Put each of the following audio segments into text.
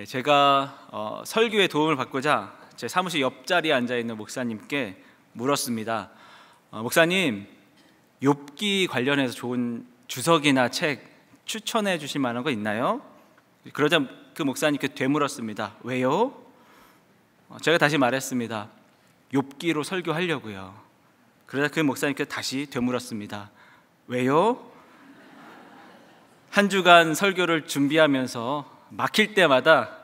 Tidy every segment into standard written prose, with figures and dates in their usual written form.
제가 설교에 도움을 받고자 제 사무실 옆자리에 앉아있는 목사님께 물었습니다. 목사님, 욥기 관련해서 좋은 주석이나 책 추천해 주실 만한 거 있나요? 그러자 그 목사님께 되물었습니다. 왜요? 제가 다시 말했습니다. 욥기로 설교하려고요. 그러자 그 목사님께 다시 되물었습니다. 왜요? 한 주간 설교를 준비하면서 막힐 때마다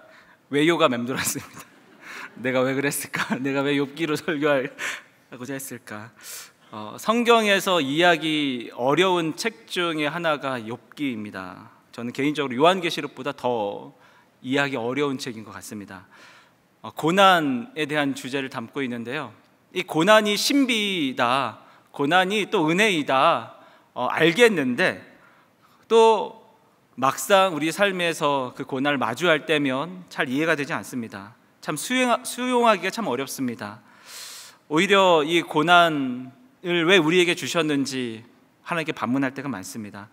왜요가 맴돌았습니다. 내가 왜 그랬을까? 내가 왜 욥기로 설교하고자 했을까? 성경에서 이해하기 어려운 책 중에 하나가 욥기입니다. 저는 개인적으로 요한계시록보다 더 이해하기 어려운 책인 것 같습니다. 고난에 대한 주제를 담고 있는데요, 이 고난이 신비이다, 고난이 또 은혜이다 알겠는데, 또 막상 우리 삶에서 그 고난을 마주할 때면 잘 이해가 되지 않습니다. 참 수용하기가 참 어렵습니다. 오히려 이 고난을 왜 우리에게 주셨는지 하나님께 반문할 때가 많습니다.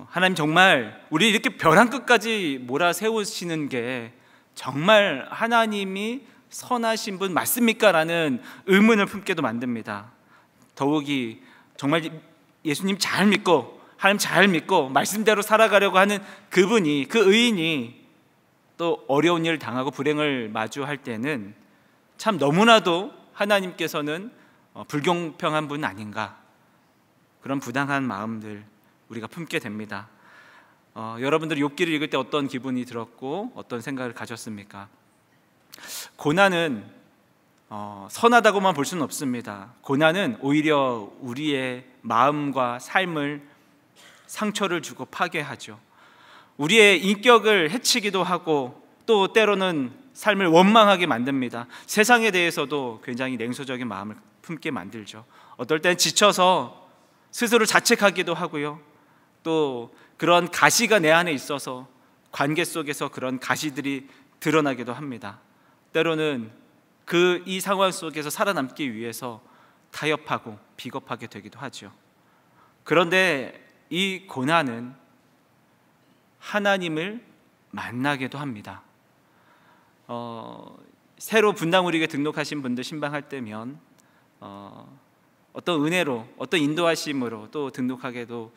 하나님, 정말 우리 이렇게 벼랑 끝까지 몰아세우시는 게 정말 하나님이 선하신 분 맞습니까? 라는 의문을 품게도 만듭니다. 더욱이 정말 예수님 잘 믿고 하나님 잘 믿고 말씀대로 살아가려고 하는 그분이, 그 의인이 또 어려운 일을 당하고 불행을 마주할 때는 참 너무나도 하나님께서는 불공평한 분 아닌가, 그런 부당한 마음들 우리가 품게 됩니다. 여러분들 욥기를 읽을 때 어떤 기분이 들었고 어떤 생각을 가졌습니까? 고난은 선하다고만 볼 수는 없습니다. 고난은 오히려 우리의 마음과 삶을 상처를 주고 파괴하죠. 우리의 인격을 해치기도 하고 또 때로는 삶을 원망하게 만듭니다. 세상에 대해서도 굉장히 냉소적인 마음을 품게 만들죠. 어떨 땐 지쳐서 스스로 자책하기도 하고요, 또 그런 가시가 내 안에 있어서 관계 속에서 그런 가시들이 드러나기도 합니다. 때로는 이 상황 속에서 살아남기 위해서 타협하고 비겁하게 되기도 하죠. 그런데 이 고난은 하나님을 만나게도 합니다. 새로 분당우리에게 등록하신 분들 신방할 때면 어떤 은혜로, 어떤 인도하심으로 또 등록하게도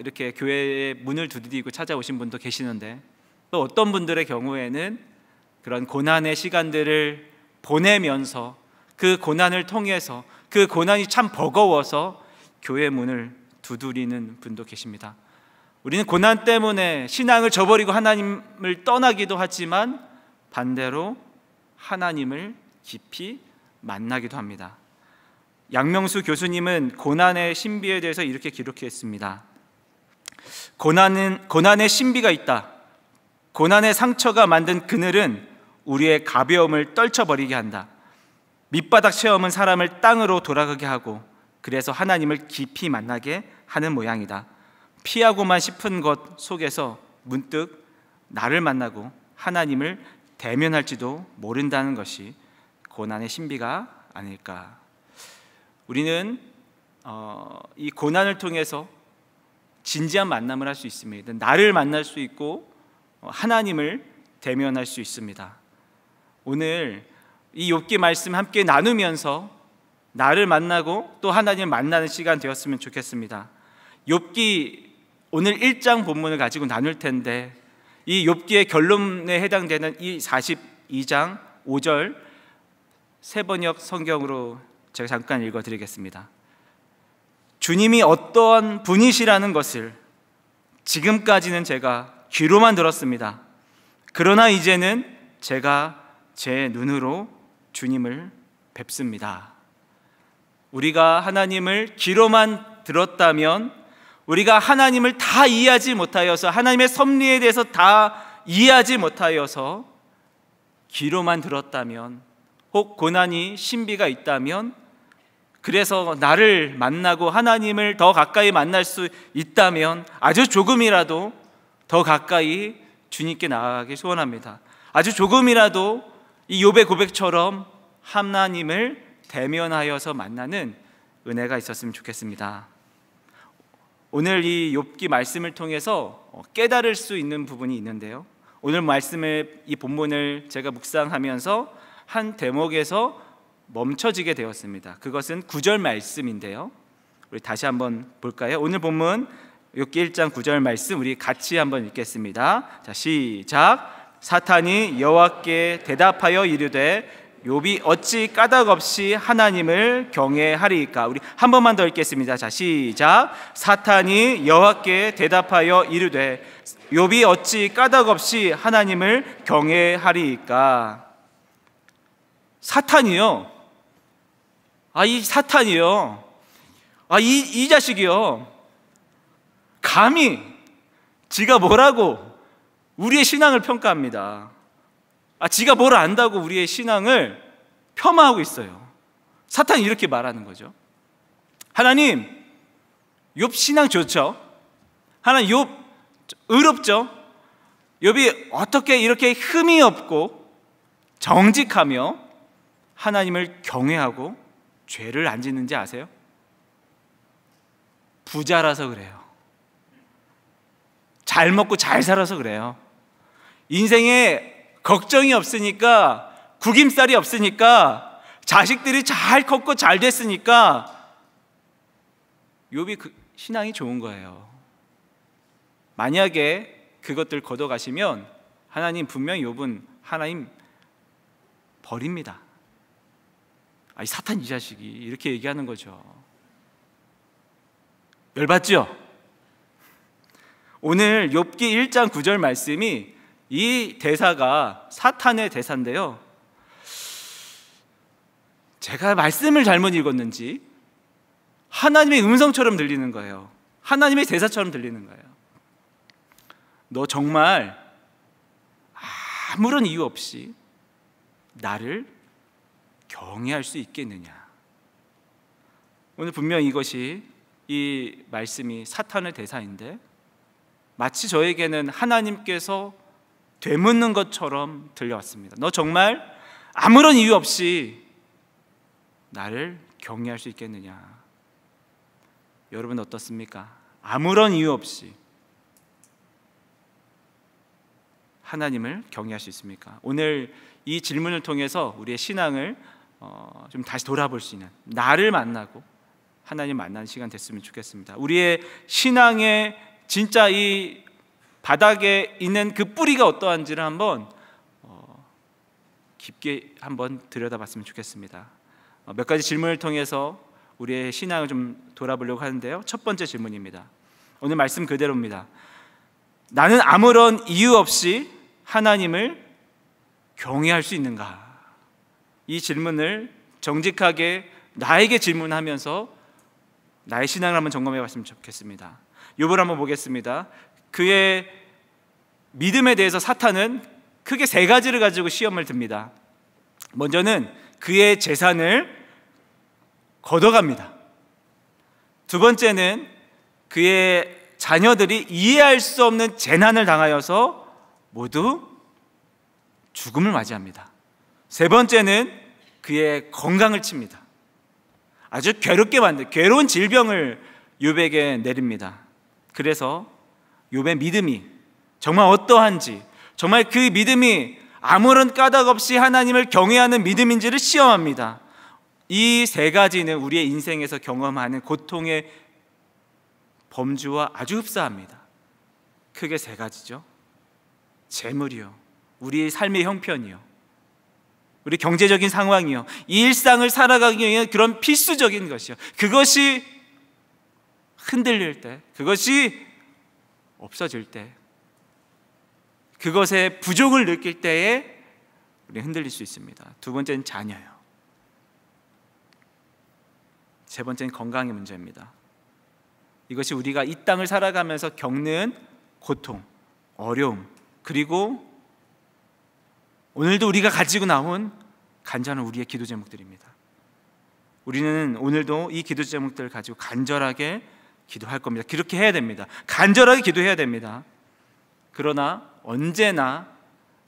이렇게 교회의 문을 두드리고 찾아오신 분도 계시는데, 또 어떤 분들의 경우에는 그런 고난의 시간들을 보내면서 그 고난을 통해서 그 고난이 참 버거워서 교회 문을 두드리는 분도 계십니다. 우리는 고난 때문에 신앙을 저버리고 하나님을 떠나기도 하지만 반대로 하나님을 깊이 만나기도 합니다. 양명수 교수님은 고난의 신비에 대해서 이렇게 기록했습니다. 고난의 신비가 있다. 고난의 상처가 만든 그늘은 우리의 가벼움을 떨쳐버리게 한다. 밑바닥 체험은 사람을 땅으로 돌아가게 하고 그래서 하나님을 깊이 만나게 하는 모양이다. 피하고만 싶은 것 속에서 문득 나를 만나고 하나님을 대면할지도 모른다는 것이 고난의 신비가 아닐까. 우리는 이 고난을 통해서 진지한 만남을 할 수 있습니다. 나를 만날 수 있고 하나님을 대면할 수 있습니다. 오늘 이 욥기 말씀 함께 나누면서 나를 만나고 또 하나님을 만나는 시간 되었으면 좋겠습니다. 욥기 오늘 1장 본문을 가지고 나눌 텐데, 이 욥기의 결론에 해당되는 이 42장 5절 세번역 성경으로 제가 잠깐 읽어드리겠습니다. 주님이 어떠한 분이시라는 것을 지금까지는 제가 귀로만 들었습니다. 그러나 이제는 제가 제 눈으로 주님을 뵙습니다. 우리가 하나님을 귀로만 들었다면, 우리가 하나님을 다 이해하지 못하여서, 하나님의 섭리에 대해서 다 이해하지 못하여서 귀로만 들었다면, 혹 고난이 신비가 있다면, 그래서 나를 만나고 하나님을 더 가까이 만날 수 있다면 아주 조금이라도 더 가까이 주님께 나아가기 소원합니다. 아주 조금이라도 이 욥의 고백처럼 하나님을 대면하여서 만나는 은혜가 있었으면 좋겠습니다. 오늘 이 욥기 말씀을 통해서 깨달을 수 있는 부분이 있는데요, 오늘 말씀을, 이 본문을 제가 묵상하면서 한 대목에서 멈춰지게 되었습니다. 그것은 9절 말씀인데요, 우리 다시 한번 볼까요? 오늘 본문 욥기 1장 9절 말씀 우리 같이 한번 읽겠습니다. 자, 시작. 사탄이 여호와께 대답하여 이르되 욥이 어찌 까닭 없이 하나님을 경외하리이까. 우리 한 번만 더 읽겠습니다. 자, 시작. 사탄이 여호와께 대답하여 이르되 욥이 어찌 까닭 없이 하나님을 경외하리이까. 사탄이요. 이 사탄이요. 이 자식이요. 감히 지가 뭐라고 우리의 신앙을 평가합니다. 지가 뭘 안다고 우리의 신앙을 폄하하고 있어요. 사탄이 이렇게 말하는 거죠. 하나님, 욥 신앙 좋죠? 하나님, 욥 의롭죠? 욥이 어떻게 이렇게 흠이 없고 정직하며 하나님을 경외하고 죄를 안 짓는지 아세요? 부자라서 그래요. 잘 먹고 잘 살아서 그래요. 인생에 걱정이 없으니까, 구김살이 없으니까, 자식들이 잘 컸고 잘 됐으니까 욥이 신앙이 좋은 거예요. 만약에 그것들 걷어가시면 하나님 분명히 욥은 하나님 버립니다. 이 사탄 이 자식이 이렇게 얘기하는 거죠. 열받죠? 오늘 욥기 1장 9절 말씀이, 이 대사가 사탄의 대사인데요, 제가 말씀을 잘못 읽었는지 하나님의 음성처럼 들리는 거예요. 하나님의 대사처럼 들리는 거예요. 너 정말 아무런 이유 없이 나를 경외할 수 있겠느냐. 오늘 분명히 이 말씀이 사탄의 대사인데, 마치 저에게는 하나님께서 되묻는 것처럼 들려왔습니다. 너 정말 아무런 이유 없이 나를 경외할 수 있겠느냐. 여러분 어떻습니까? 아무런 이유 없이 하나님을 경외할 수 있습니까? 오늘 이 질문을 통해서 우리의 신앙을 좀 다시 돌아볼 수 있는, 나를 만나고 하나님 만나는 시간 됐으면 좋겠습니다. 우리의 신앙의 진짜 이 바닥에 있는 그 뿌리가 어떠한지를 한번 깊게 한번 들여다봤으면 좋겠습니다. 몇 가지 질문을 통해서 우리의 신앙을 좀 돌아보려고 하는데요, 첫 번째 질문입니다. 오늘 말씀 그대로입니다. 나는 아무런 이유 없이 하나님을 경외할 수 있는가? 이 질문을 정직하게 나에게 질문하면서 나의 신앙을 한번 점검해 봤으면 좋겠습니다. 욥을 한번 보겠습니다. 그의 믿음에 대해서 사탄은 크게 세 가지를 가지고 시험을 듭니다. 먼저는 그의 재산을 걷어갑니다. 두 번째는 그의 자녀들이 이해할 수 없는 재난을 당하여서 모두 죽음을 맞이합니다. 세 번째는 그의 건강을 칩니다. 아주 괴롭게 만든 괴로운 질병을 욥에게 내립니다. 그래서 욥의 믿음이 정말 어떠한지, 정말 그 믿음이 아무런 까닭 없이 하나님을 경외하는 믿음인지를 시험합니다. 이 세 가지는 우리의 인생에서 경험하는 고통의 범주와 아주 흡사합니다. 크게 세 가지죠. 재물이요, 우리의 삶의 형편이요, 우리 경제적인 상황이요, 이 일상을 살아가기 위해 그런 필수적인 것이요, 그것이 흔들릴 때, 그것이 없어질 때, 그것의 부족을 느낄 때에 우리 흔들릴 수 있습니다. 두 번째는 자녀요. 세 번째는 건강의 문제입니다. 이것이 우리가 이 땅을 살아가면서 겪는 고통, 어려움, 그리고 오늘도 우리가 가지고 나온 간절한 우리의 기도 제목들입니다. 우리는 오늘도 이 기도 제목들을 가지고 간절하게 기도할 겁니다. 그렇게 해야 됩니다. 간절하게 기도해야 됩니다. 그러나 언제나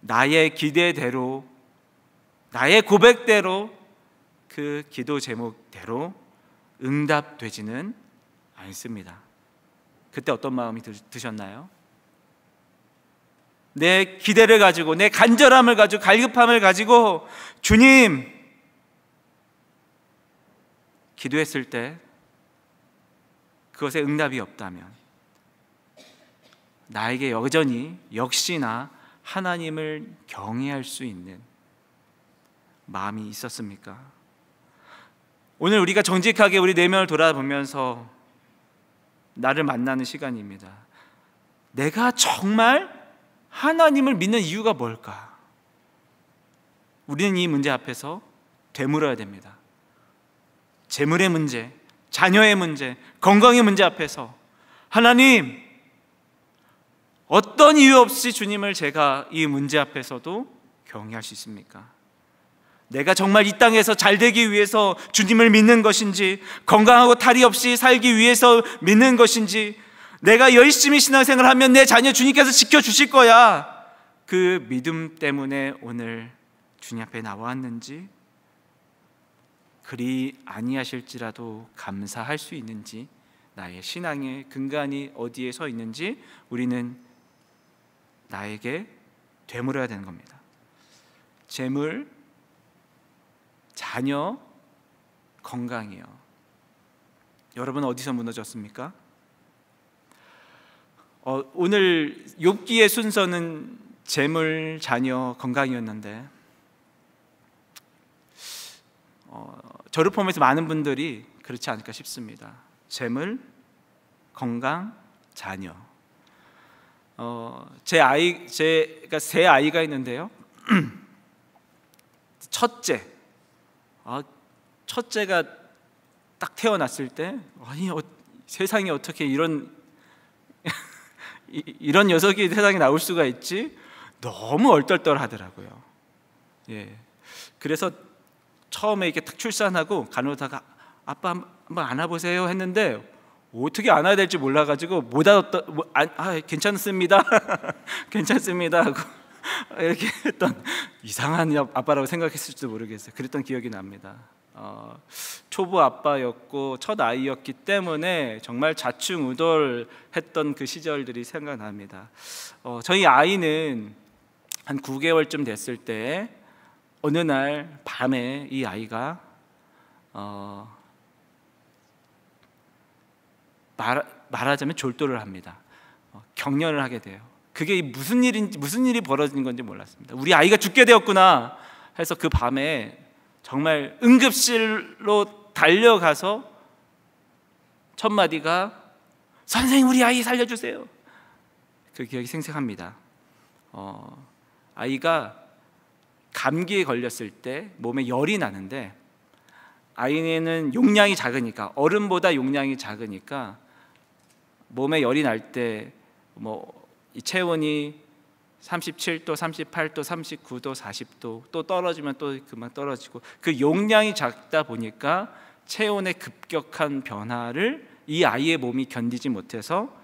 나의 기대대로, 나의 고백대로, 그 기도 제목대로 응답되지는 않습니다. 그때 어떤 마음이 드셨나요? 내 기대를 가지고, 내 간절함을 가지고, 갈급함을 가지고 주님 기도했을 때 그것에 응답이 없다면 나에게 여전히 역시나 하나님을 경외할 수 있는 마음이 있었습니까? 오늘 우리가 정직하게 우리 내면을 돌아보면서 나를 만나는 시간입니다. 내가 정말 하나님을 믿는 이유가 뭘까? 우리는 이 문제 앞에서 되물어야 됩니다. 재물의 문제, 자녀의 문제, 건강의 문제 앞에서 하나님, 어떤 이유 없이 주님을 제가 이 문제 앞에서도 경외할 수 있습니까? 내가 정말 이 땅에서 잘 되기 위해서 주님을 믿는 것인지, 건강하고 탈이 없이 살기 위해서 믿는 것인지, 내가 열심히 신앙생활을 하면 내 자녀 주님께서 지켜주실 거야, 그 믿음 때문에 오늘 주님 앞에 나왔는지, 그리 아니하실지라도 감사할 수 있는지, 나의 신앙의 근간이 어디에 서 있는지 우리는 나에게 되물어야 되는 겁니다. 재물, 자녀, 건강이요. 여러분 어디서 무너졌습니까? 오늘 욥기의 순서는 재물, 자녀, 건강이었는데 저를 포함해서 많은 분들이 그렇지 않을까 싶습니다. 재물, 건강, 자녀. 제가 세 아이가 있는데요. 첫째가 딱 태어났을 때, 아니 세상에 어떻게 이런 녀석이 세상에 나올 수가 있지? 너무 얼떨떨하더라고요. 예. 그래서 처음에 이렇게 딱 출산하고 간호사가 아빠 한번 안아보세요 했는데 어떻게 안아야 될지 몰라가지고 못 안았다. 괜찮습니다. 괜찮습니다 하고 이렇게 했던, 이상한 아빠라고 생각했을지도 모르겠어요. 그랬던 기억이 납니다. 초보 아빠였고 첫 아이였기 때문에 정말 좌충우돌했던 그 시절들이 생각납니다. 저희 아이는 한 9개월쯤 됐을 때 어느 날 밤에 이 아이가 말하자면 졸도를 합니다. 경련을 하게 돼요. 그게 무슨 일이 벌어진 건지 몰랐습니다. 우리 아이가 죽게 되었구나 해서 그 밤에 정말 응급실로 달려가서 첫 마디가 선생님 우리 아이 살려주세요. 그 기억이 생생합니다. 아이가 감기에 걸렸을 때 몸에 열이 나는데, 아이는 용량이 작으니까, 어른보다 용량이 작으니까 몸에 열이 날 때 이 체온이 37도, 38도, 39도, 40도 또 떨어지면 또 그만 떨어지고, 그 용량이 작다 보니까 체온의 급격한 변화를 이 아이의 몸이 견디지 못해서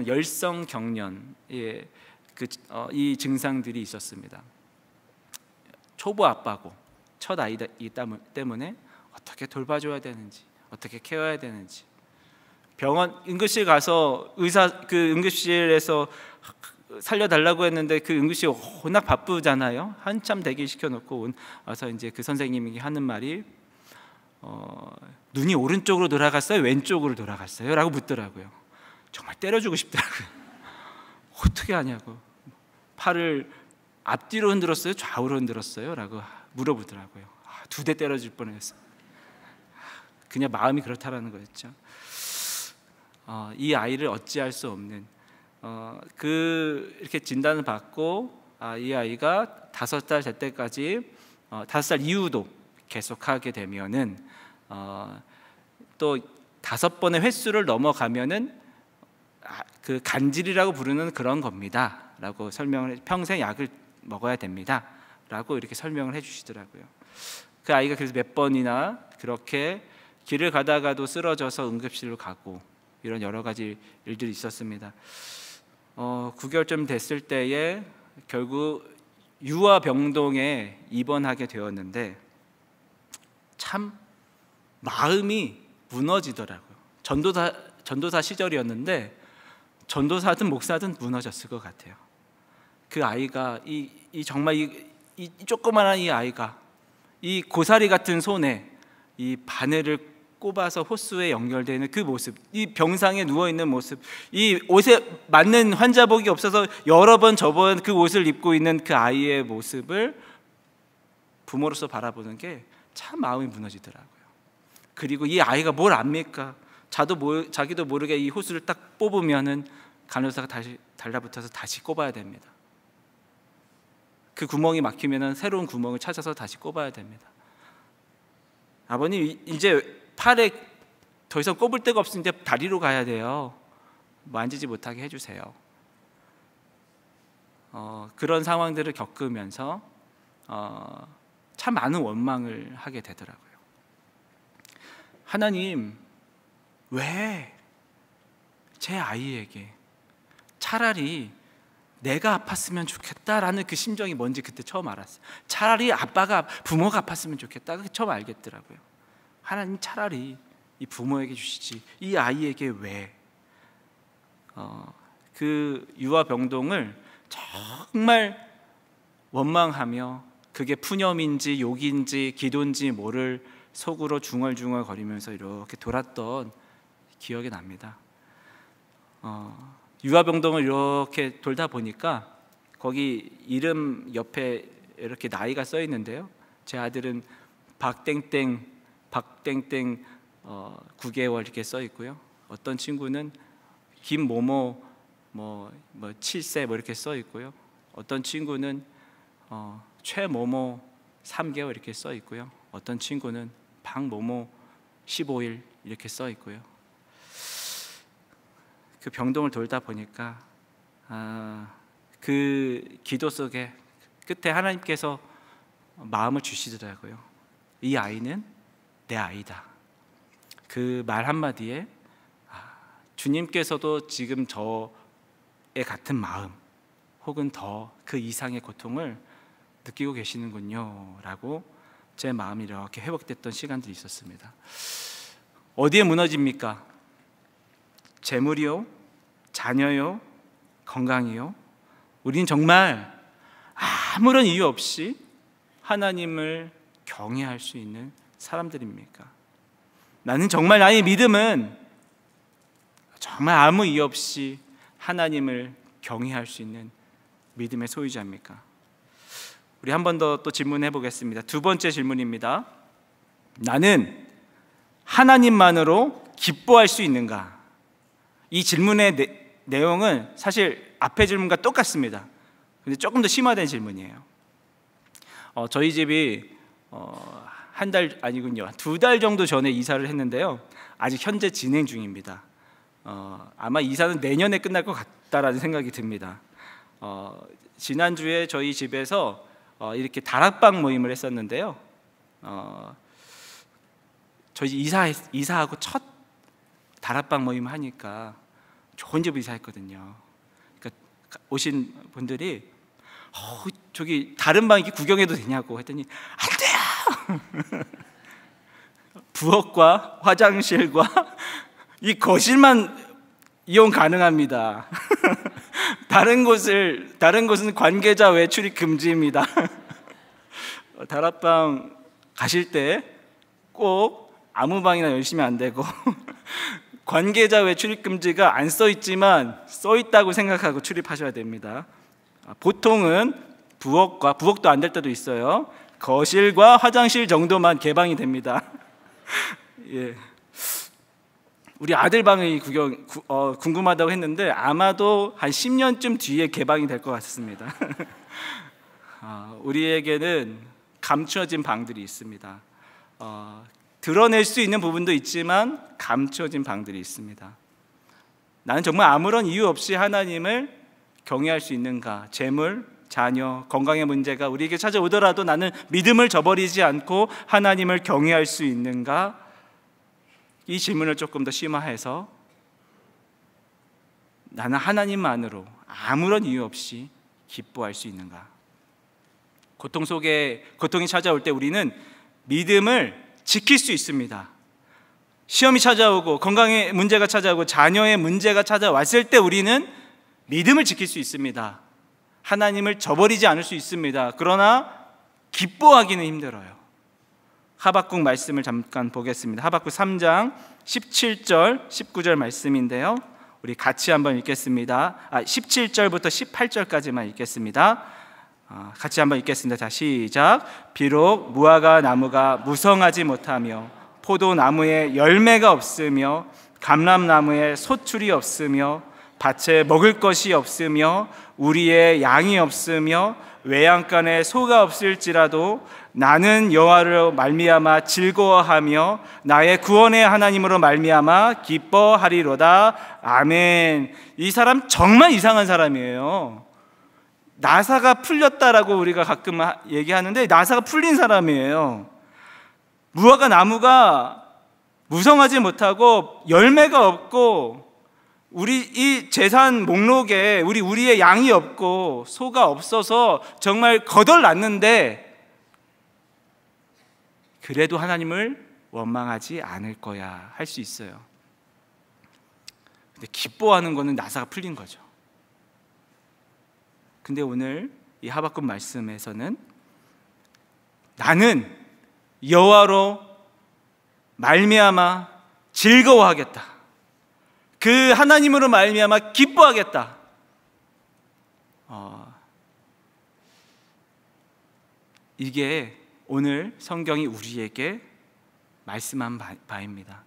열성 경련, 이 증상들이 있었습니다. 초보 아빠고 첫 아이이기 때문에 어떻게 돌봐줘야 되는지, 어떻게 케어해야 되는지, 병원 응급실 가서 그 응급실에서 살려달라고 했는데 그 응급실 워낙 바쁘잖아요. 한참 대기시켜 놓고 와서 이제 그 선생님이 하는 말이 눈이 오른쪽으로 돌아갔어요, 왼쪽으로 돌아갔어요? 라고 묻더라고요. 정말 때려주고 싶더라고요. 어떻게 하냐고. 팔을 앞뒤로 흔들었어요, 좌우로 흔들었어요? 라고 물어보더라고요. 2대 때려줄 뻔했어요. 그냥 마음이 그렇다라는 거였죠. 이 아이를 어찌할 수 없는, 이렇게 진단을 받고 이 아이가 5살 될 때까지, 5살 이후도 계속하게 되면은 또 5번의 횟수를 넘어가면은 그 간질이라고 부르는 그런 겁니다 라고 설명을, 평생 약을 먹어야 됩니다 라고 이렇게 설명을 해주시더라고요. 그 아이가 그래서 몇 번이나 그렇게 길을 가다가도 쓰러져서 응급실로 가고, 이런 여러 가지 일들이 있었습니다. 9개월쯤 됐을 때에 결국 유아병동에 입원하게 되었는데 참 마음이 무너지더라고요. 전도사 시절이었는데 전도사든 목사든 무너졌을 것 같아요. 그 아이가 정말 이 조그만한 이 아이가 이 고사리 같은 손에 이 바늘을 꼽아서 호수에 연결되는 그 모습, 이 병상에 누워 있는 모습, 이 옷에 맞는 환자복이 없어서 여러 번 접은 그 옷을 입고 있는 그 아이의 모습을 부모로서 바라보는 게 참 마음이 무너지더라고요. 그리고 이 아이가 뭘 압니까? 자기도 모르게 이 호수를 딱 뽑으면은 간호사가 다시 달라붙어서 다시 꼽아야 됩니다. 그 구멍이 막히면은 새로운 구멍을 찾아서 다시 꼽아야 됩니다. 아버님, 이제 팔에 더 이상 꼽을 데가 없으니까 다리로 가야 돼요. 만지지 못하게 해주세요. 그런 상황들을 겪으면서 참 많은 원망을 하게 되더라고요. 하나님, 왜 제 아이에게 차라리 내가 아팠으면 좋겠다라는 그 심정이 뭔지 그때 처음 알았어요. 차라리 부모가 아팠으면 좋겠다, 그게 처음 알겠더라고요. 하나님, 차라리 이 부모에게 주시지 이 아이에게 왜? 그 유아 병동을 정말 원망하며 그게 푸념인지 욕인지 기도인지 모를 속으로 중얼중얼 거리면서 이렇게 돌았던 기억이 납니다. 유아병동을 이렇게 돌다 보니까 거기 이름 옆에 이렇게 나이가 써 있는데요. 제 아들은 박땡땡 9개월 이렇게 써 있고요. 어떤 친구는 김모모 뭐 7세 뭐 이렇게 써 있고요. 어떤 친구는 최모모 3개월 이렇게 써 있고요. 어떤 친구는 박모모 15일 이렇게 써 있고요. 그 병동을 돌다 보니까 그 기도 속에 끝에 하나님께서 마음을 주시더라고요. 이 아이는 내 아이다. 그 말 한마디에 주님께서도 지금 저의 같은 마음 혹은 더 그 이상의 고통을 느끼고 계시는군요 라고 제 마음이 이렇게 회복됐던 시간들이 있었습니다. 어디에 무너집니까? 재물이요? 자녀요? 건강이요? 우리는 정말 아무런 이유 없이 하나님을 경외할 수 있는 사람들입니까? 나는 정말 나의 믿음은 정말 아무 이유 없이 하나님을 경외할 수 있는 믿음의 소유자입니까? 우리 한 번 더 또 질문해 보겠습니다. 두 번째 질문입니다. 나는 하나님만으로 기뻐할 수 있는가? 이 질문의 내용은 사실 앞의 질문과 똑같습니다. 근데 조금 더 심화된 질문이에요. 저희 집이 한 달 아니군요, 2달 정도 전에 이사를 했는데요. 아직 현재 진행 중입니다. 아마 이사는 내년에 끝날 것 같다라는 생각이 듭니다. 지난주에 저희 집에서 이렇게 다락방 모임을 했었는데요. 저희 이사하고 첫 다락방 모임 하니까 좋은 집을 이사했거든요. 그러니까 오신 분들이 저기 다른 방 이렇게 구경해도 되냐고 했더니 안 돼요. 부엌과 화장실과 이 거실만 이용 가능합니다. 다른 곳은 관계자 외 출입 금지입니다. 다락방 가실 때 꼭 아무 방이나 열시면 안 되고 관계자 외 출입 금지가 안 써 있지만 써 있다고 생각하고 출입하셔야 됩니다. 보통은 부엌도 안 될 때도 있어요. 거실과 화장실 정도만 개방이 됩니다. 예. 우리 아들 방이 궁금하다고 했는데 아마도 한 10년쯤 뒤에 개방이 될 것 같습니다. 우리에게는 감추어진 방들이 있습니다. 드러낼 수 있는 부분도 있지만 감추어진 방들이 있습니다. 나는 정말 아무런 이유 없이 하나님을 경외할 수 있는가? 재물, 자녀, 건강의 문제가 우리에게 찾아오더라도 나는 믿음을 저버리지 않고 하나님을 경외할 수 있는가? 이 질문을 조금 더 심화해서 나는 하나님만으로 아무런 이유 없이 기뻐할 수 있는가? 고통이 찾아올 때 우리는 믿음을 지킬 수 있습니다. 시험이 찾아오고 건강의 문제가 찾아오고 자녀의 문제가 찾아왔을 때 우리는 믿음을 지킬 수 있습니다. 하나님을 저버리지 않을 수 있습니다. 그러나 기뻐하기는 힘들어요. 하박국 말씀을 잠깐 보겠습니다. 하박국 3장 17절 19절 말씀인데요, 우리 같이 한번 읽겠습니다. 17절부터 18절까지만 읽겠습니다. 같이 한번 읽겠습니다. 자, 시작. 비록 무화과 나무가 무성하지 못하며 포도나무에 열매가 없으며 감람나무에 소출이 없으며 밭에 먹을 것이 없으며 우리의 양이 없으며 외양간에 소가 없을지라도 나는 여호와로 말미암아 즐거워하며 나의 구원의 하나님으로 말미암아 기뻐하리로다. 아멘. 이 사람 정말 이상한 사람이에요. 나사가 풀렸다라고 우리가 가끔 얘기하는데 나사가 풀린 사람이에요. 무화과 나무가 무성하지 못하고 열매가 없고 우리 이 재산 목록에 우리의 양이 없고 소가 없어서 정말 거덜났는데 그래도 하나님을 원망하지 않을 거야 할 수 있어요. 근데 기뻐하는 거는 나사가 풀린 거죠. 근데 오늘 이 하박국 말씀에서는 나는 여호와로 말미암아 즐거워하겠다. 그 하나님으로 말미암아 기뻐하겠다. 이게 오늘 성경이 우리에게 말씀한 바입니다.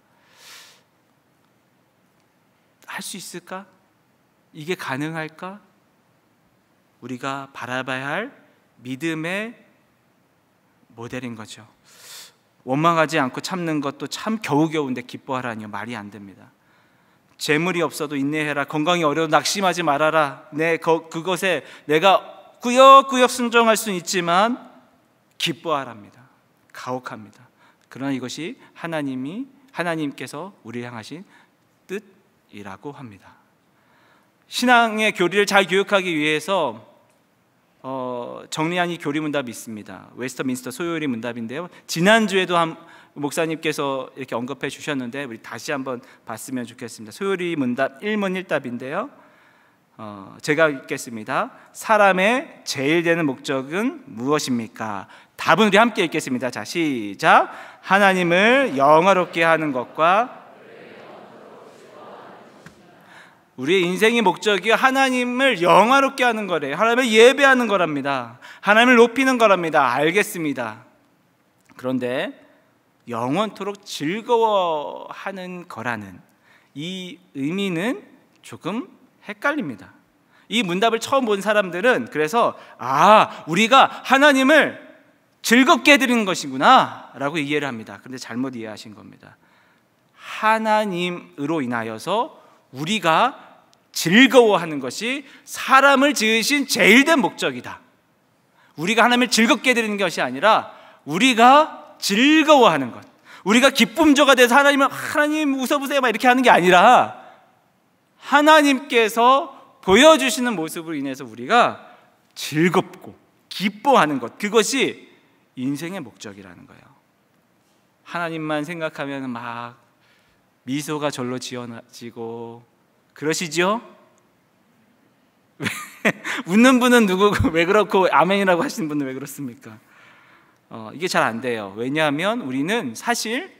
할 수 있을까? 이게 가능할까? 우리가 바라봐야 할 믿음의 모델인 거죠. 원망하지 않고 참는 것도 참 겨우겨우인데 기뻐하라니요, 말이 안 됩니다. 재물이 없어도 인내해라. 건강이 어려워도 낙심하지 말아라. 그것에 내가 꾸역꾸역 순종할 수는 있지만 기뻐하랍니다. 가혹합니다. 그러나 이것이 하나님께서 우리를 향하신 뜻이라고 합니다. 신앙의 교리를 잘 교육하기 위해서 정리한 이 교리 문답이 있습니다. 웨스터민스터 소요리 문답인데요, 지난주에도 한 목사님께서 이렇게 언급해 주셨는데 우리 다시 한번 봤으면 좋겠습니다. 소요리 문답 1문 1답인데요, 제가 읽겠습니다. 사람의 제일 되는 목적은 무엇입니까? 답은 우리 함께 읽겠습니다. 자, 시작. 하나님을 영화롭게 하는 것과 우리의 인생의 목적이 하나님을 영화롭게 하는 거래요. 하나님을 예배하는 거랍니다. 하나님을 높이는 거랍니다. 알겠습니다. 그런데 영원토록 즐거워하는 거라는 이 의미는 조금 헷갈립니다. 이 문답을 처음 본 사람들은 그래서 우리가 하나님을 즐겁게 해드리는 것이구나 라고 이해를 합니다. 그런데 잘못 이해하신 겁니다. 하나님으로 인하여서 우리가 즐거워하는 것이 사람을 지으신 제일 된 목적이다. 우리가 하나님을 즐겁게 해드리는 것이 아니라 우리가 즐거워하는 것, 우리가 기쁨조가 돼서 하나님 웃어보세요 막 이렇게 하는 게 아니라 하나님께서 보여주시는 모습으로 인해서 우리가 즐겁고 기뻐하는 것, 그것이 인생의 목적이라는 거예요. 하나님만 생각하면 막 미소가 절로 지어지고 그러시죠? 웃는 분은 누구고 왜 그렇고 아멘이라고 하시는 분은 왜 그렇습니까? 이게 잘 안 돼요. 왜냐하면 우리는 사실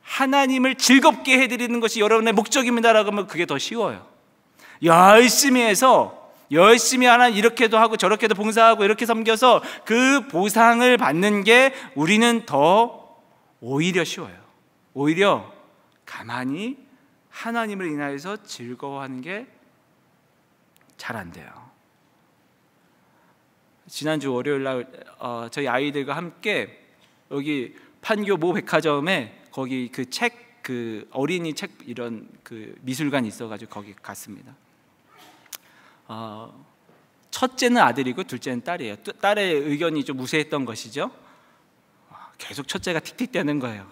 하나님을 즐겁게 해드리는 것이 여러분의 목적입니다라고 하면 그게 더 쉬워요. 열심히 해서 열심히 하나님 이렇게도 하고 저렇게도 봉사하고 이렇게 섬겨서 그 보상을 받는 게 우리는 더 오히려 쉬워요. 오히려 가만히 하나님을 인하여서 즐거워하는 게 잘 안 돼요. 지난주 월요일 날 저희 아이들과 함께 여기 판교 모 백화점에 거기 그 책, 그 어린이 책 이런 그 미술관이 있어가지고 거기 갔습니다. 첫째는 아들이고 둘째는 딸이에요. 딸의 의견이 좀 우세했던 것이죠. 계속 첫째가 틱틱대는 거예요.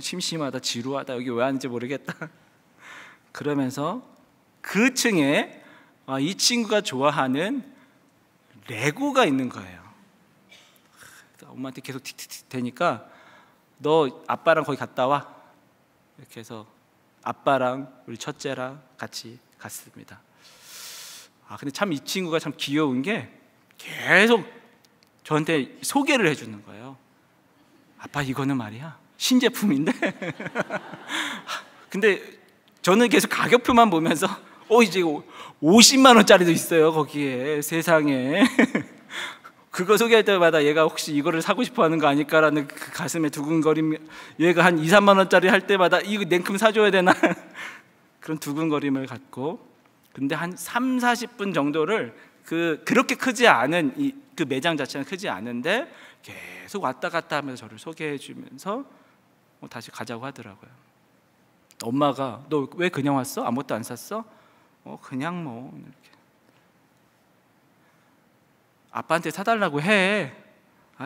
심심하다, 지루하다, 여기 왜 왔는지 모르겠다. 그러면서 그 층에 이 친구가 좋아하는 레고가 있는 거예요. 엄마한테 계속 틱틱틱 대니까 너 아빠랑 거기 갔다 와 이렇게 해서 아빠랑 우리 첫째랑 같이 갔습니다. 근데 참 이 친구가 참 귀여운 게 계속 저한테 소개를 해주는 거예요. 아빠 이거는 말이야 신제품인데 근데 저는 계속 가격표만 보면서 이제 50만 원짜리도 있어요 거기에. 세상에. 그거 소개할 때마다 얘가 혹시 이거를 사고 싶어 하는 거 아닐까라는 그 가슴에 두근거림, 얘가 한 2, 3만 원짜리 할 때마다 이거 냉큼 사줘야 되나 그런 두근거림을 갖고, 근데 한 3, 40분 정도를 그렇게 크지 않은 그 매장 자체는 크지 않은데 계속 왔다 갔다 하면서 저를 소개해 주면서 다시 가자고 하더라고요. 엄마가 너 왜 그냥 왔어? 아무것도 안 샀어? 그냥 뭐 이렇게. 아빠한테 사달라고 해.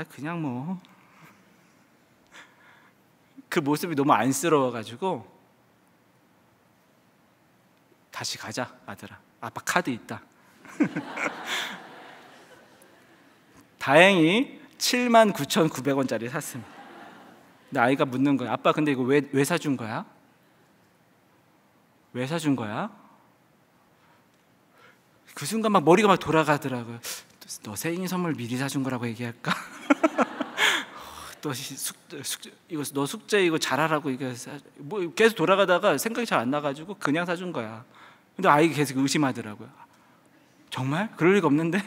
그냥 뭐. 그 모습이 너무 안쓰러워가지고 다시 가자 아들아, 아빠 카드 있다. 다행히 79,900원짜리 샀습니다. 근데 아이가 묻는 거야. 아빠 근데 이거 왜 사준 거야? 왜 사준 거야? 그 순간 막 머리가 막 돌아가더라고요. 너 생일 선물 미리 사준 거라고 얘기할까? 또 이거 너 숙제 이거 잘하라고 이거 뭐 계속 돌아가다가 생각이 잘 안 나가지고 그냥 사준 거야. 근데 아이가 계속 의심하더라고요. 정말? 그럴 리가 없는데?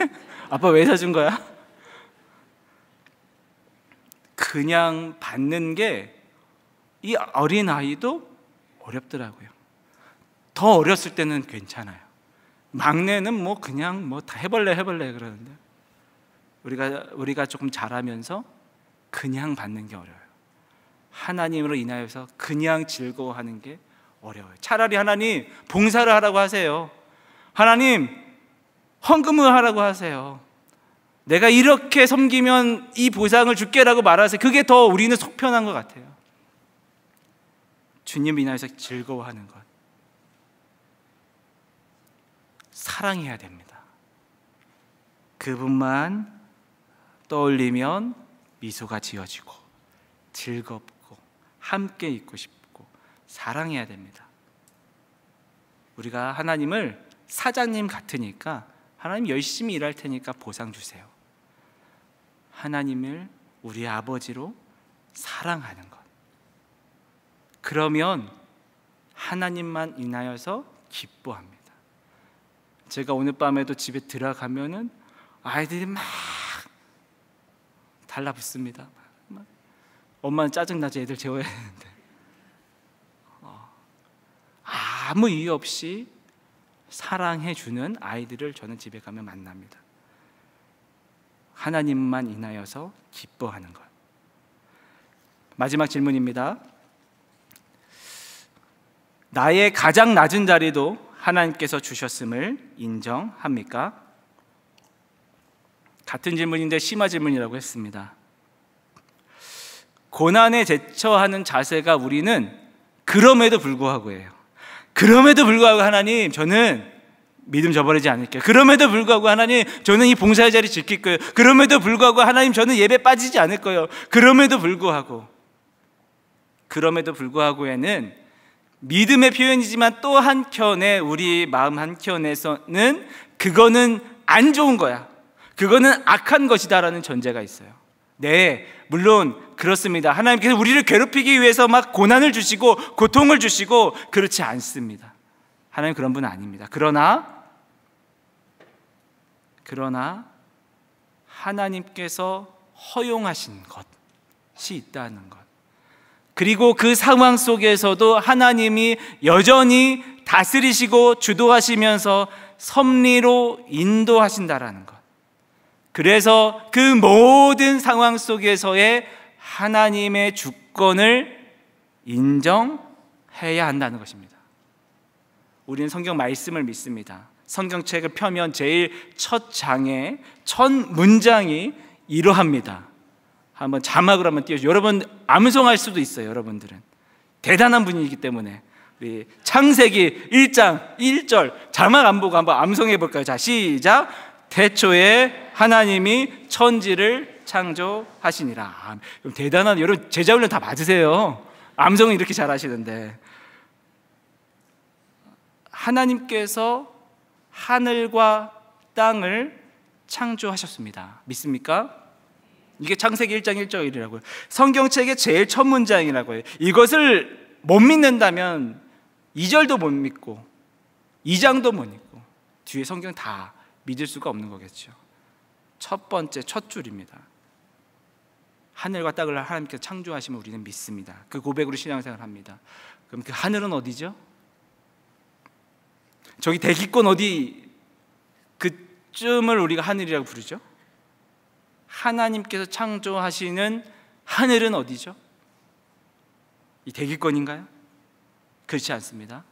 아빠 왜 사준 거야? 그냥 받는 게 이 어린 아이도 어렵더라고요. 더 어렸을 때는 괜찮아요. 막내는 뭐 그냥 뭐 다 해볼래 그러는데 우리가 조금 자라면서 그냥 받는 게 어려워요. 하나님으로 인하여서 그냥 즐거워하는 게 어려워요. 차라리 하나님 봉사를 하라고 하세요. 하나님 헌금을 하라고 하세요. 내가 이렇게 섬기면 이 보상을 줄게라고 말하세요. 그게 더 우리는 속 편한 것 같아요. 주님 인하여서 즐거워하는 것, 사랑해야 됩니다. 그분만 떠올리면 미소가 지어지고 즐겁고 함께 있고 싶고 사랑해야 됩니다. 우리가 하나님을 사장님 같으니까 하나님 열심히 일할 테니까 보상 주세요. 하나님을 우리 아버지로 사랑하는 것, 그러면 하나님만 인하여서 기뻐합니다. 제가 오늘 밤에도 집에 들어가면은 아이들이 막 달라붙습니다. 엄마는 짜증나지, 애들 재워야 되는데. 아무 이유 없이 사랑해주는 아이들을 저는 집에 가면 만납니다. 하나님만 인하여서 기뻐하는 것. 마지막 질문입니다. 나의 가장 낮은 자리도 하나님께서 주셨음을 인정합니까? 같은 질문인데 심화 질문이라고 했습니다. 고난에 대처하는 자세가 우리는 그럼에도 불구하고예요. 그럼에도 불구하고 하나님 저는 믿음 저버리지 않을게요. 그럼에도 불구하고 하나님 저는 이 봉사의 자리 지킬 거예요. 그럼에도 불구하고 하나님 저는 예배 빠지지 않을 거예요. 그럼에도 불구하고에는 믿음의 표현이지만 또 한켠에 우리 마음 한켠에서는 그거는 안 좋은 거야, 그거는 악한 것이다라는 전제가 있어요. 네, 물론 그렇습니다. 하나님께서 우리를 괴롭히기 위해서 막 고난을 주시고 고통을 주시고 그렇지 않습니다. 하나님 그런 분은 아닙니다. 그러나 하나님께서 허용하신 것이 있다는 것, 그리고 그 상황 속에서도 하나님이 여전히 다스리시고 주도하시면서 섭리로 인도하신다라는 것, 그래서 그 모든 상황 속에서의 하나님의 주권을 인정해야 한다는 것입니다. 우리는 성경 말씀을 믿습니다. 성경책을 펴면 제일 첫 장에 첫 문장이 이러합니다. 한번 자막으로 한번 띄워주세요. 여러분 암송할 수도 있어요. 여러분들은 대단한 분이기 때문에 우리 창세기 1장 1절 자막 안 보고 한번 암송해 볼까요? 자, 시작. 태초에 하나님이 천지를 창조하시니라. 대단한, 여러분 제자 훈련 다 맞으세요. 암송을 이렇게 잘 하시는데, 하나님께서 하늘과 땅을 창조하셨습니다. 믿습니까? 이게 창세기 1장 1절이라고요. 성경책의 제일 첫 문장이라고 해요. 이것을 못 믿는다면 2절도 못 믿고 2장도 못 믿고 뒤에 성경 다 믿을 수가 없는 거겠죠. 첫 번째 첫 줄입니다. 하늘과 땅을 하나님께서 창조하시면 우리는 믿습니다. 그 고백으로 신앙생활을 합니다. 그럼 그 하늘은 어디죠? 저기 대기권 어디 그쯤을 우리가 하늘이라고 부르죠? 하나님께서 창조하시는 하늘은 어디죠? 이 대기권인가요? 그렇지 않습니다.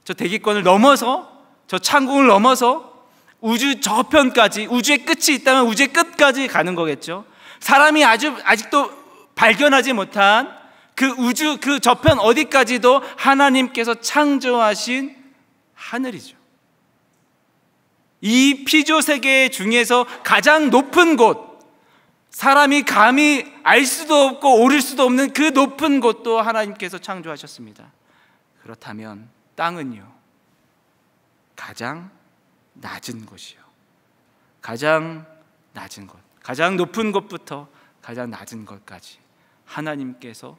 저 대기권을 넘어서, 저 창궁을 넘어서 우주 저편까지, 우주의 끝이 있다면 우주의 끝까지 가는 거겠죠. 사람이 아직도 발견하지 못한 그 우주 그 저편 어디까지도 하나님께서 창조하신 하늘이죠. 이 피조 세계 중에서 가장 높은 곳, 사람이 감히 알 수도 없고 오를 수도 없는 그 높은 곳도 하나님께서 창조하셨습니다. 그렇다면 땅은요, 가장 낮은 곳이요, 가장 낮은 곳, 가장 높은 곳부터 가장 낮은 곳까지 하나님께서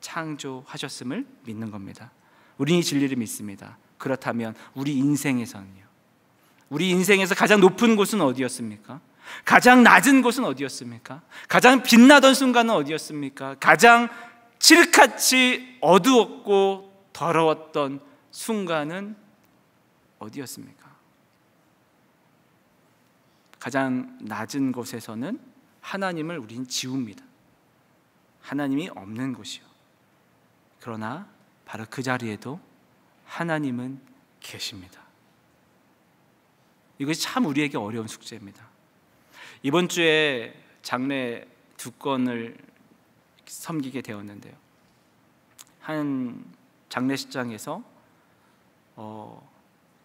창조하셨음을 믿는 겁니다. 우리는 이 진리를 믿습니다. 그렇다면 우리 인생에서는요, 우리 인생에서 가장 높은 곳은 어디였습니까? 가장 낮은 곳은 어디였습니까? 가장 빛나던 순간은 어디였습니까? 가장 칠흑같이 어두웠고 더러웠던 순간은 어디였습니까? 가장 낮은 곳에서는 하나님을 우리는 지웁니다. 하나님이 없는 곳이요. 그러나 바로 그 자리에도 하나님은 계십니다. 이것이 참 우리에게 어려운 숙제입니다. 이번 주에 장례 2건을 섬기게 되었는데요, 한 장례식장에서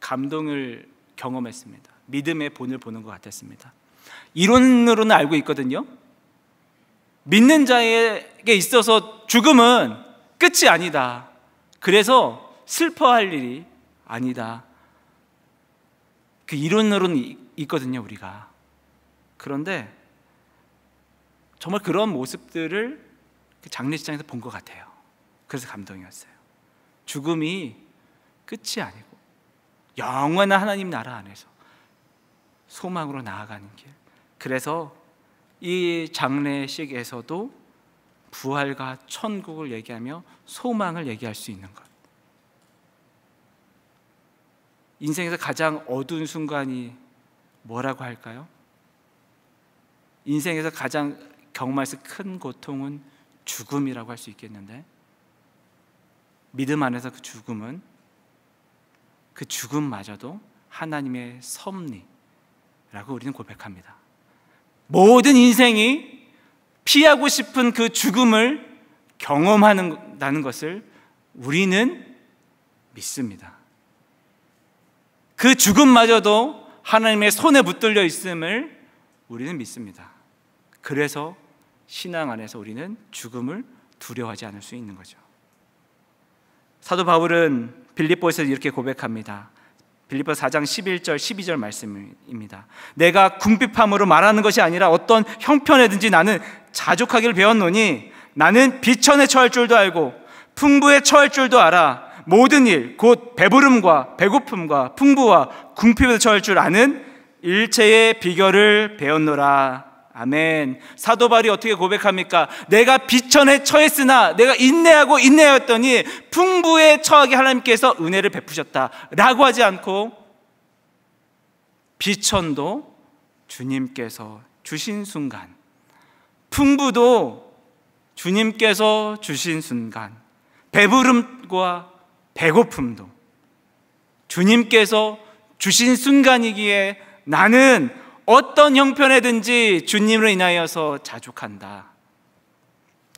감동을 경험했습니다. 믿음의 본을 보는 것 같았습니다. 이론으로는 알고 있거든요. 믿는 자에게 있어서 죽음은 끝이 아니다. 그래서 슬퍼할 일이 아니다. 그 이론으로는 있거든요, 우리가. 그런데 정말 그런 모습들을 장례식장에서 본 것 같아요. 그래서 감동이었어요. 죽음이 끝이 아니고 영원한 하나님 나라 안에서 소망으로 나아가는 길. 그래서 이 장례식에서도 부활과 천국을 얘기하며 소망을 얘기할 수 있는 것. 인생에서 가장 어두운 순간이 뭐라고 할까요? 인생에서 가장 경험할 수 큰 고통은 죽음이라고 할 수 있겠는데, 믿음 안에서 그 죽음은, 그 죽음마저도 하나님의 섭리라고 우리는 고백합니다. 모든 인생이 피하고 싶은 그 죽음을 경험한다는 것을 우리는 믿습니다. 그 죽음마저도 하나님의 손에 붙들려 있음을 우리는 믿습니다. 그래서 신앙 안에서 우리는 죽음을 두려워하지 않을 수 있는 거죠. 사도 바울은 빌립보에서 이렇게 고백합니다. 빌립보서 4장 11절 12절 말씀입니다. 내가 궁핍함으로 말하는 것이 아니라 어떤 형편에든지 나는 자족하기를 배웠노니 나는 비천에 처할 줄도 알고 풍부에 처할 줄도 알아. 모든 일 곧 배부름과 배고픔과 풍부와 궁핍에서 처할 줄 아는 일체의 비결을 배웠노라. 아멘. 사도 바울이 어떻게 고백합니까? 내가 비천에 처했으나 내가 인내하고 인내하였더니 풍부에 처하게 하나님께서 은혜를 베푸셨다 라고 하지 않고, 비천도 주님께서 주신 순간, 풍부도 주님께서 주신 순간, 배부름과 배고픔도 주님께서 주신 순간이기에 나는 어떤 형편에든지 주님으로 인하여서 자족한다.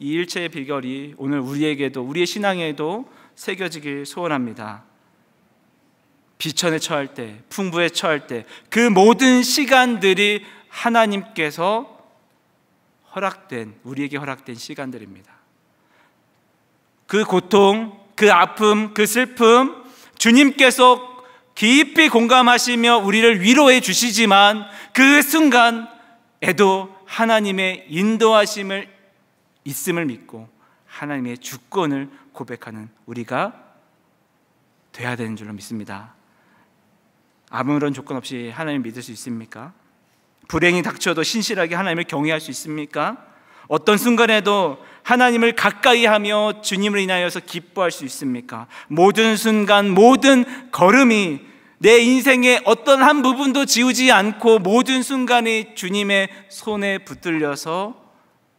이 일체의 비결이 오늘 우리에게도, 우리의 신앙에도 새겨지길 소원합니다. 비천에 처할 때, 풍부에 처할 때, 그 모든 시간들이 하나님께서 허락된, 우리에게 허락된 시간들입니다. 그 고통, 그 아픔, 그 슬픔, 주님께서 깊이 공감하시며 우리를 위로해 주시지만 그 순간에도 하나님의 인도하심을 있음을 믿고 하나님의 주권을 고백하는 우리가 돼야 되는 줄로 믿습니다. 아무런 조건 없이 하나님을 믿을 수 있습니까? 불행이 닥쳐도 신실하게 하나님을 경외할 수 있습니까? 어떤 순간에도 하나님을 가까이 하며 주님을 인하여서 기뻐할 수 있습니까? 모든 순간, 모든 걸음이 내 인생의 어떤 한 부분도 지우지 않고 모든 순간이 주님의 손에 붙들려서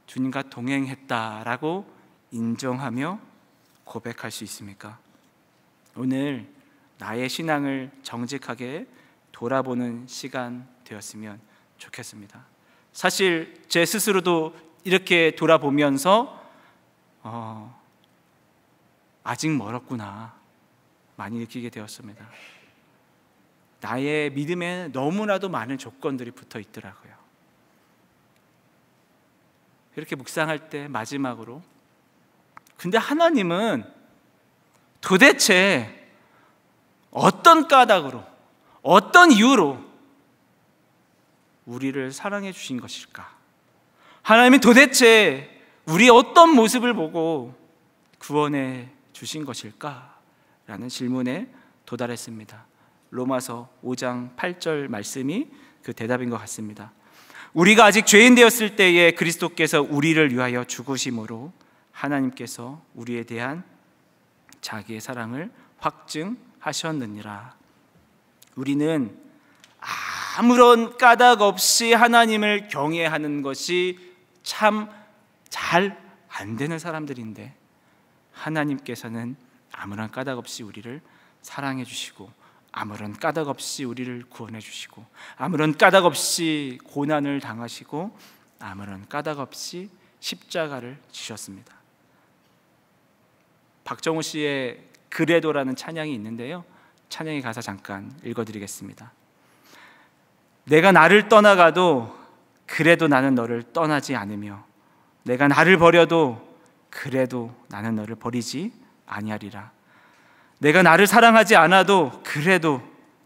주님과 동행했다라고 인정하며 고백할 수 있습니까? 오늘 나의 신앙을 정직하게 돌아보는 시간 되었으면 좋겠습니다. 사실 제 스스로도 이렇게 돌아보면서 아직 멀었구나 많이 느끼게 되었습니다. 나의 믿음에 너무나도 많은 조건들이 붙어 있더라고요. 이렇게 묵상할 때 마지막으로, 근데 하나님은 도대체 어떤 까닭으로, 어떤 이유로 우리를 사랑해 주신 것일까? 하나님이 도대체 우리의 어떤 모습을 보고 구원해 주신 것일까? 라는 질문에 도달했습니다. 로마서 5장 8절 말씀이 그 대답인 것 같습니다. 우리가 아직 죄인 되었을 때에 그리스도께서 우리를 위하여 죽으심으로 하나님께서 우리에 대한 자기의 사랑을 확증하셨느니라. 우리는 아무런 까닭 없이 하나님을 경외하는 것이 참 잘 안 되는 사람들인데 하나님께서는 아무런 까닭 없이 우리를 사랑해 주시고 아무런 까닭 없이 우리를 구원해 주시고 아무런 까닭 없이 고난을 당하시고 아무런 까닭 없이 십자가를 지셨습니다. 박정우 씨의 그래도라는 찬양이 있는데요, 찬양의 가사 잠깐 읽어드리겠습니다. 내가 나를 떠나가도 그래도 나는 너를 떠나지 않으며 내가 나를 버려도 그래도 나는 너를 버리지 아니하리라. 내가 나를 사랑하지 않아도 그래도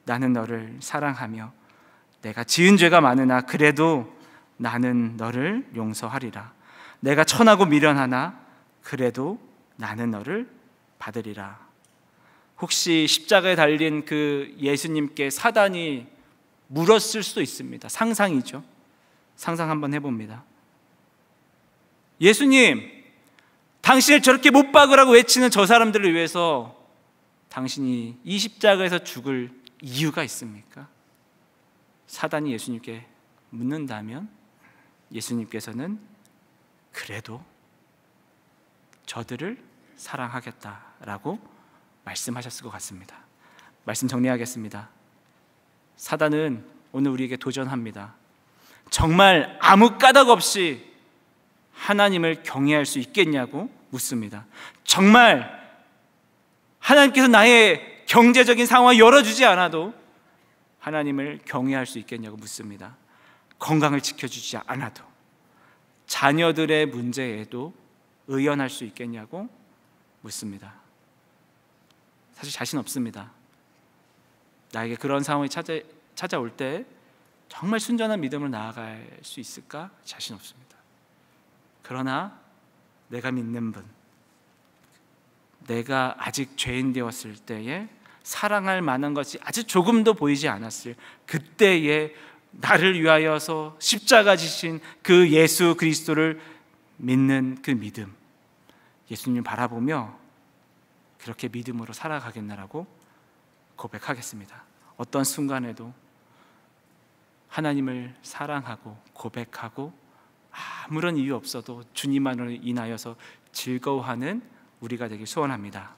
나는 너를 사랑하며 내가 지은 죄가 많으나 그래도 나는 너를 용서하리라. 내가 천하고 미련하나 그래도 나는 너를 받으리라. 혹시 십자가에 달린 그 예수님께 사단이 물었을 수도 있습니다. 상상이죠. 상상 한번 해봅니다. 예수님, 당신을 저렇게 못 박으라고 외치는 저 사람들을 위해서 당신이 이 십자가에서 죽을 이유가 있습니까? 사단이 예수님께 묻는다면 예수님께서는 그래도 저들을 사랑하겠다라고 말씀하셨을 것 같습니다. 말씀 정리하겠습니다. 사단은 오늘 우리에게 도전합니다. 정말 아무 까닭 없이 하나님을 경외할 수 있겠냐고 묻습니다. 정말 하나님께서 나의 경제적인 상황을 열어주지 않아도 하나님을 경외할 수 있겠냐고 묻습니다. 건강을 지켜주지 않아도, 자녀들의 문제에도 의연할 수 있겠냐고 묻습니다. 사실 자신 없습니다. 나에게 그런 상황이 찾아올 때 정말 순전한 믿음으로 나아갈 수 있을까? 자신 없습니다. 그러나 내가 믿는 분, 내가 아직 죄인 되었을 때에 사랑할 만한 것이 아주 조금도 보이지 않았을 그때에 나를 위하여서 십자가 지신 그 예수 그리스도를 믿는 그 믿음, 예수님 바라보며 그렇게 믿음으로 살아가겠나라고 고백하겠습니다. 어떤 순간에도 하나님을 사랑하고 고백하고 아무런 이유 없어도 주님만으로 인하여서 즐거워하는 우리가 되길 소원합니다.